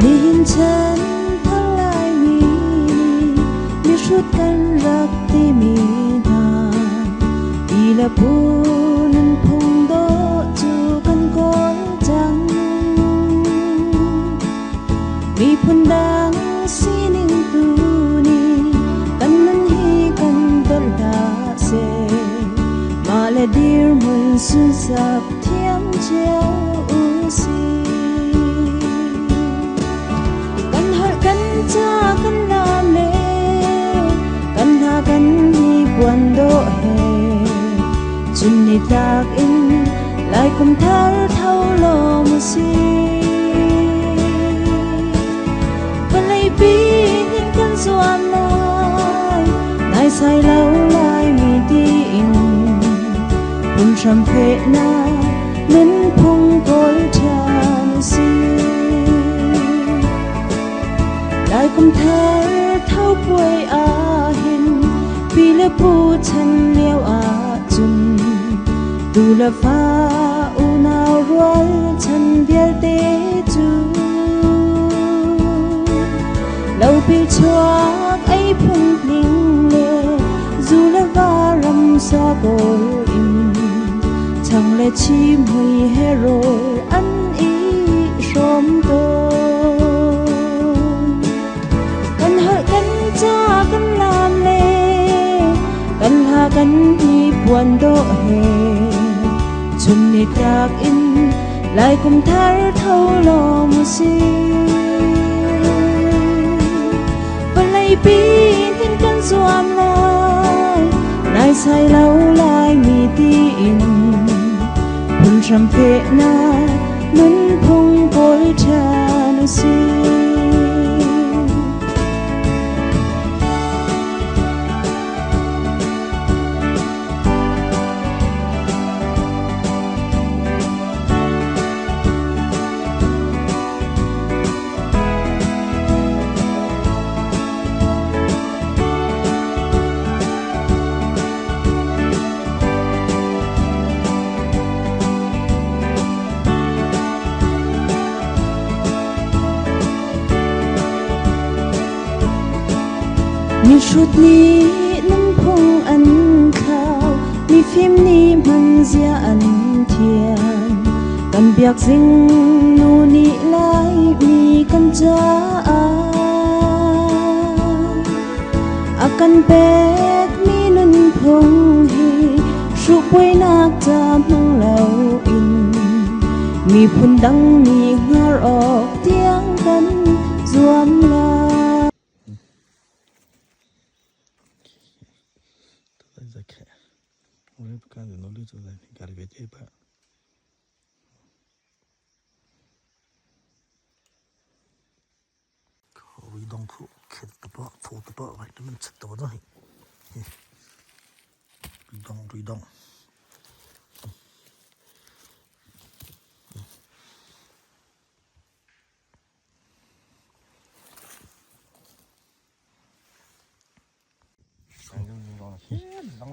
มีหินฉันพลายมีชุดกันรักที่มีทางอีละพูนันพงโดจูกันก้อนจังมีพนดังสีนิ่งตูนีกันนั้นฮีกันดอลดาเซมาเลดีร์มันสุนสับเทียมเจ้าอุซีกันหากันจ้ากันลามเลกันหากันฮีบวันโดเฮจุนนิตากอินลายคุมทาร์เท่าลมซีปีเห็นกันสวมลายนายใส่เล่าลายมีดีอินพุ่มชมเพนาเหมือนพงโกลชานซีลายคมเธอเท่าป่วยอาหินปีละผู้ฉันเลี้ยวอาจุนดูละฟ้าอุณาวร้อนฉันเบียดเตจูเราไปชวักไอ้พุ่งพลิงเลจูละวารำซาโกอินช่างและชีมหุยเฮโรอันอีชมโตกันหากันจ้ากันลามเลกันหากันที่ปวนโดเฮจนในกากอินลายคุมทาร์เท่าลมซีปีเห็นกันสวมลายนายใส่เล่าลายมีดีอินพุ่มชมเพนาเหมือนพงโกลชานซีมีชุดนี้น้ำพงอันขาวมีฟิล์มนี้มันเสียอันเทียนกันเบียกสิ่งนูนี่ลายมีกันจ้าอากันเป็ดมีนุ่นพงฮีชุบไว้นักจามน้องเหลาอินมีพุ่นดังมีงารออกเตียงกันรวมลา我也不敢在那里做人，干那个结巴。靠，一当铺，开的包，拖的包，还他们吃到那里，追当。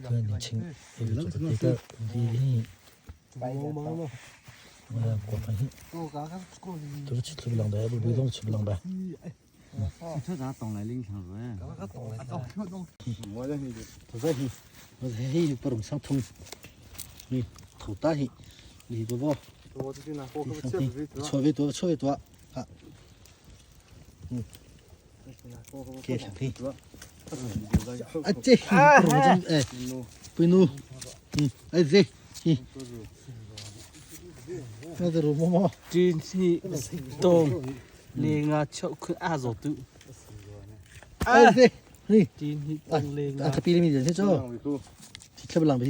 个年轻，也是做这个地过分些，这个吃不啷的，不种吃不啷的。这咋当来领强子？我这里都在去，我这里不能上通，你头大些，你不包，错位多啊，给上去。啊这，哎，不弄，哎这，那这罗毛毛，这是东连啊，巧克阿佐杜，哎这，你，这是东连啊，他比你们人些少，吃不啷的，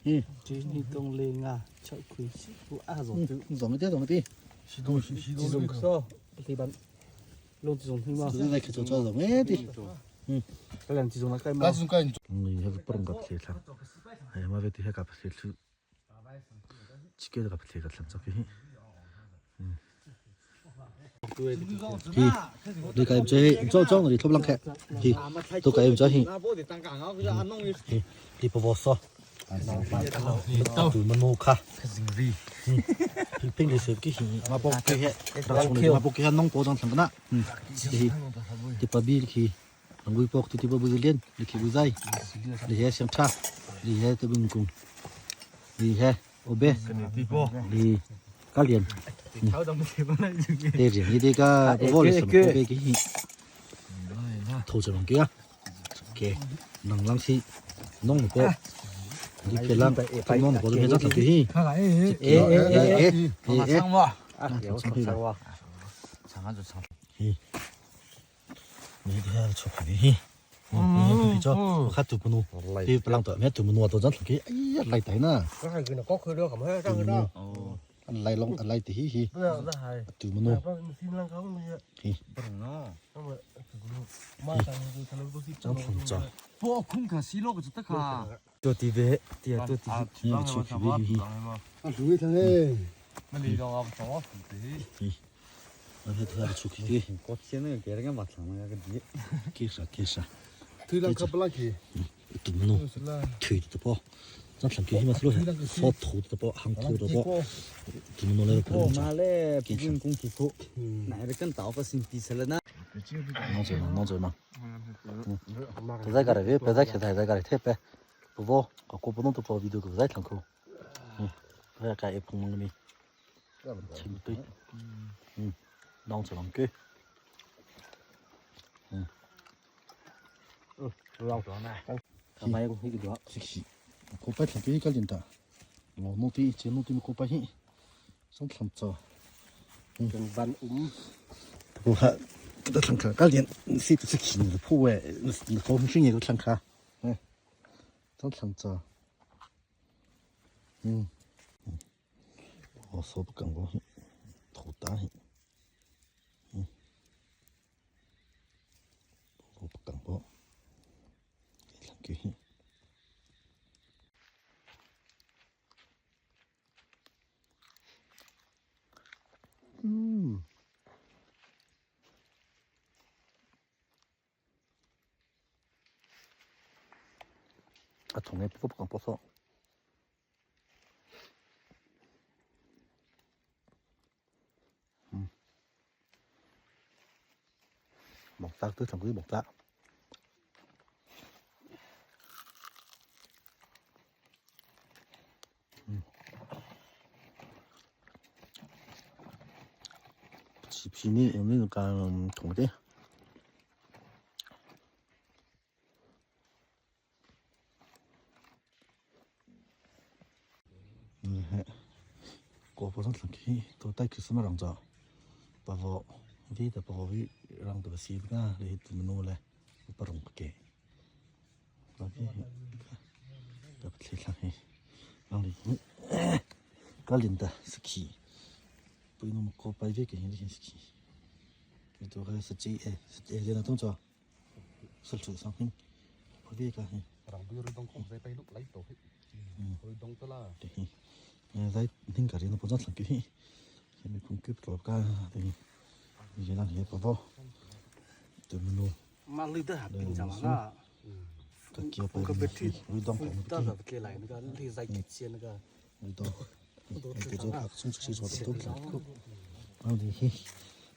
嘿。这是东连啊，巧克不阿佐杜，怎么的？这种说，地板。弄这种对吗？就是来去做什么的？这两这种那干嘛？还是不能搞这个，哎呀妈的，这还搞不这个，几个都搞不这个，怎么做的？你搞这，做你偷不啷开，都搞这些，你不不说，对么弄卡， 핑 리스 기 마복게 해 라송이 마복게 한 농고 장 상나 디파비 기 ngui pok tu tiba buzilian liki buzai li he semcha li he tebungkung li he obe li kalian 대지 이디가 보고서 고백이 도저런 게야 게 낭랑시 농고 이kel랑 동농 고도 괜찮다 기 에에에에 상와 상와 장아주 참 이게 좋거든. 그죠? 카트 번호. 이 플랑도 매트 번호 또 잔게. 아이 라이 타이나. cái này có khơi đó cảm thấy răng cái đó 라이 롱 라이 티히. nó ra hay 두 번호. xin lăng không bây giờ mà thằng nó xin 좀 진짜. 뭐 쿵카 실로가 좋다카 또 디베 디야 또 디베 이 치히히. à chú thằng ấy mà đi đâu có thì 어디 더 좋게. 꽃에는 개가 맞잖아 근데 기사. thứ đang cấp lá gì 두 번호. là 트위도 봐. 잠깐 힘을 쓰러 해. 소토도 봐. 항토도 봐. 두 번호를 보고. 말에 비준 공기고 나를 건 나오고 신비설나 너저나. 배달가래. 배달가래 태배. 보고 갖고 보는 또 비디오 그거 잘 참고. 그래 가에 풍문이. 친구들. 너저런 게. 가만히 이거 이거 식시 고파 참게 헷갈린다. 노티 제 노티 고파히 좀 참자. cần văn 고하 또 참카 깔린 시트 식시는 포에 공신이 그 참카. 좀 참자. 어서 간거 도다히. 간거 이렇게 아 통에 뽑아 뽑아서 먹다 그 정글 먹다 집신이 없으니까 통제 고보선 상키 또 따이크 스마랑자 바보 위다 바보위 랑도 시브가 레히트 노래 바롱게 바비 답틀라히 랑리 갈린다 스키 뿌이노 먹고 바이베게 힌디 스키 또 가서 지에 에제나 동자 설치 상핑 바비가 해 rằng đưa đông không dây bay lúc lấy tổ hết rồi đông tới là đấy thinh cả nó rất là kỹ thì mình cũng cứ tổ ca thì cái này thì bao từ mình luôn mà lưu tới hạt bình chẳng là cái kia phải 우리 동 따라 그게 lại nó đi dạy kịch chiến nó 우리 동 cái chỗ khác xuống chỉ cho tốt làเอาดิ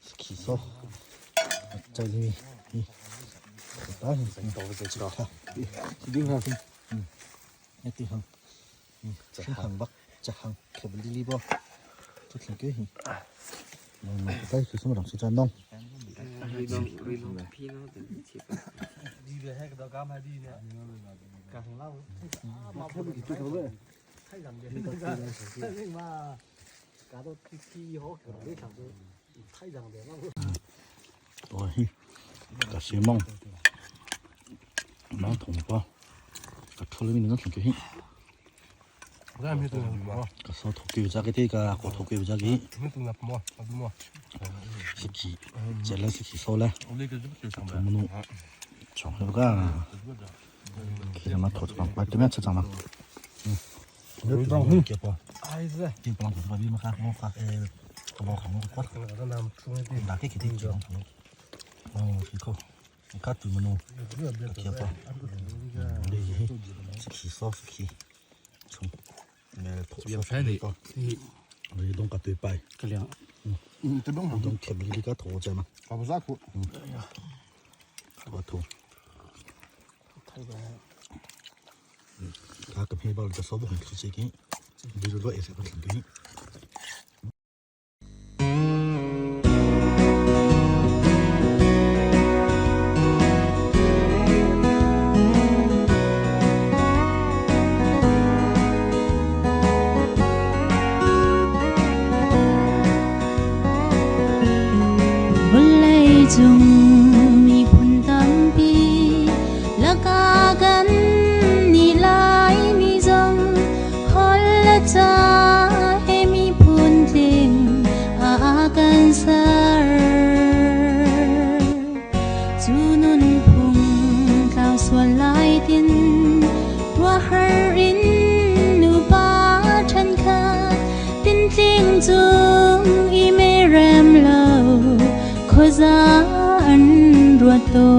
สกีโซ่ใจเลยตายเห็นตัวจะจ่อดิ้งห่างไอ้ตีห่างจะห่างบักจะห่างแค่บลิลิบอทุกสิ่งเกี่ยงมันได้คือสมรภูมิจะน้อง đi về hay cái đó cam hay đi nè càng lâu mà không bị chút thôi thay rằng cái mà cả đó khi họ kiểu đấy chẳng được thay rằng để nó rồi cả xí mông nó thùng qua cả thô lên nó thùng cái ra mình từ mua cả số thùng kiểu ra cái thế cả cổ thùng kiểu ra cái mình từ nhập mua 스키 젤라 스키 소라 우리 그 좀 좀 문어 정해가 기름만 더 좀 빨리면 찾잖아 우리 동 봐 ai rồi 뒷방 더 봐비 막 하고 가 그거 가면 거 nó làm chung hết 나게 기대 줘 이거 카트 문어 이렇게 봐 우리 스키 소 스키 좀 내일 독점 사야 돼你弄个对白，个两，这弄上，弄贴你个头在嘛，搞不啥苦，我头，太白，他跟黑豹的手不很出这个，比如说也是不挺对。จงมีผลตามปีละกากันนี่ลายมีจงฮอลละจาให้มีผลเต็งอากันสารจูนุนพุงกล่าวส่วนลายดินว่าฮารินนูปาทันคาตินติงจุงอีเมเรมเลาKhozaan ruato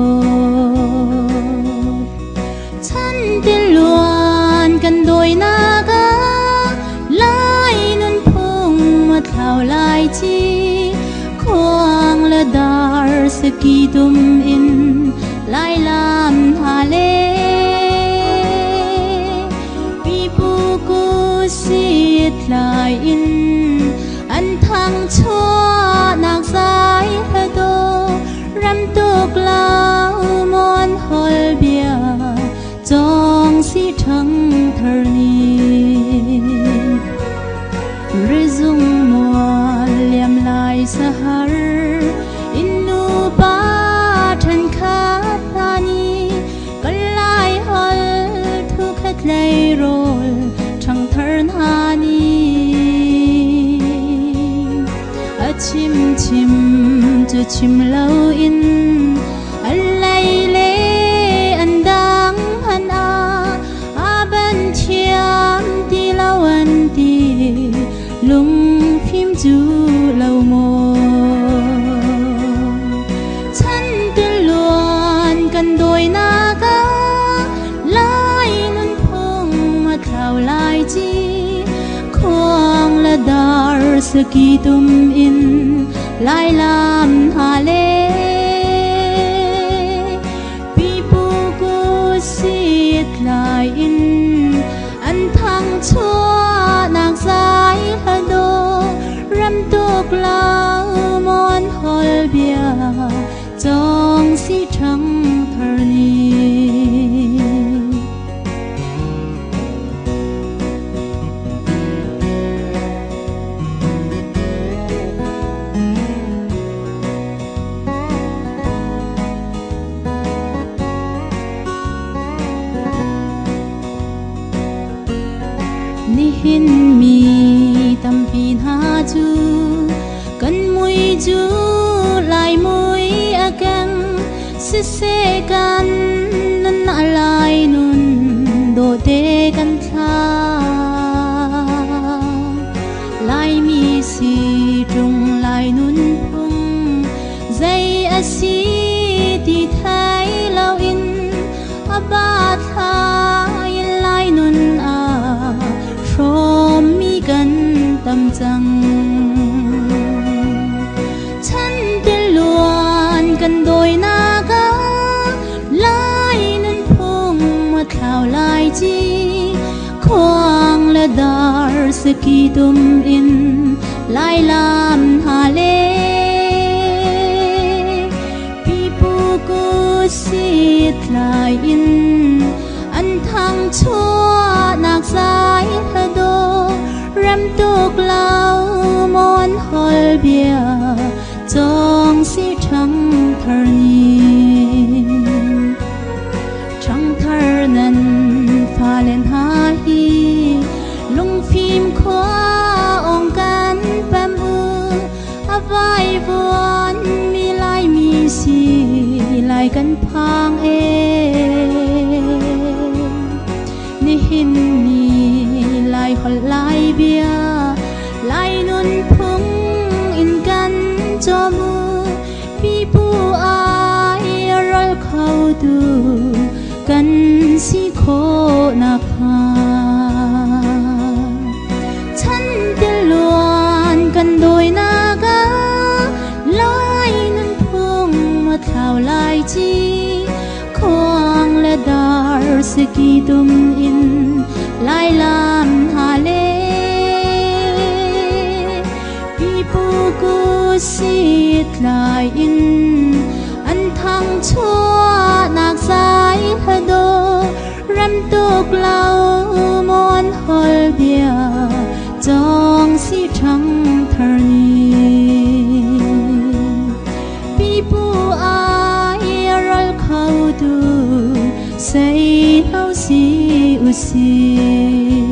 Chan tiluan kan doi naga Lai nun phung mat thao lai chi Khoang la dar saki tum in Lai lam ha le Pipu ku sit lai in An thang chua nak sai rắm tục lao mòn hol bia trong si trăng thờ ni rezung mua liam lai sahar inu pa than khát tani kan lai hol thu khát lay rol trăng thờ hani chim chim cho chim lâu in anh lay lê anh đang hắn a bên chiam đi lâu anh đi lung phim du lâu mồ chân tên luồn cần đôi na cá lai nun phong mà thao lai chi khoang la dar saki tum in lai lam ha le pipu ku sit lai in an thang chua nak sai ha do ram tuk lao mon hol bia trong si trăng thar ni hin mi tâm pin ha chu kan mui chu lai mui akan se kan nun alai nun do te kan tha lai mi si trung lai nun phung dây asi ti thai lao in aba tha in lai nun From mi gan tâm chăng chân tên luồn cần đôi na ga lai nun phung mà thao lai chi khoang la dar saki tum in lai lam ha le pipu ku sit lai in an thang chua nak sai ha do ram tuk lao mon hol bia trong si trăng thar ni trăng thar nan pha lên ha hi lung phim khoa ong kan pam u avai vuan mi lai mi si lai kan phang hin ni lai hol lai bia lai nun phung in kan cho mu pi pu ai rol khâu tu kan si kho na kha chan te luan kỳ tum in lai lam hà lê pi pu ku sit lai in an thang chua nak sai hado ram tuk lau mon hol bia trong si trăng thar ni pi pu ai rol khâu tu say lau si u si